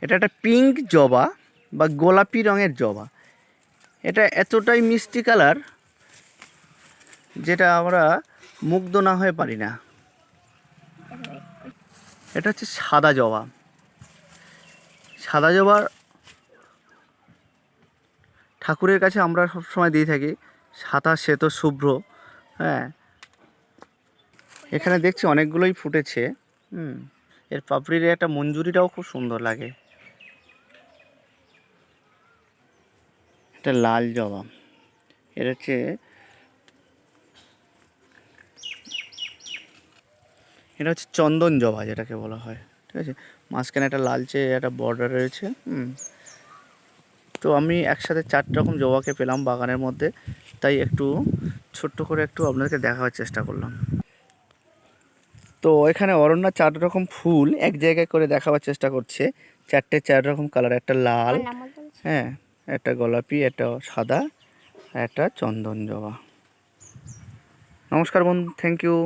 এটা একটা পিঙ্ক জবা বা গোলাপি রঙের জবা। এটা এতটাই মিষ্টি কালার যেটা আমরা মুগ্ধ না হয়ে পারি না। এটা হচ্ছে সাদা জবা। সাদা জবা ঠাকুরের কাছে আমরা সবসময় দিয়ে থাকি, সাদা শ্বেত শুভ্র। হ্যাঁ, এখানে দেখছি অনেকগুলোই ফুটেছে। এর পাপড়ির একটা মঞ্জুরিটাও খুব সুন্দর লাগে। এটা লাল জবা। এটা হচ্ছে চন্দন জবা যেটাকে বলা হয়। ঠিক আছে, মাঝখানে একটা লালচে একটা বর্ডার রয়েছে। তো আমি একসাথে 4 রকম জবাকে পেলাম বাগানের মধ্যে, তাই একটু ছোট্ট করে একটু আপনাদেরকে দেখাবার চেষ্টা করলাম। তো এখানে অরণ্যা 4 রকম ফুল এক জায়গায় করে দেখাবার চেষ্টা করছে। 4 রকম কালার, একটা লাল, হ্যাঁ, একটা গোলাপি, একটা সাদা, একটা চন্দন জবা। নমস্কার বন্ধু, থ্যাংক ইউ।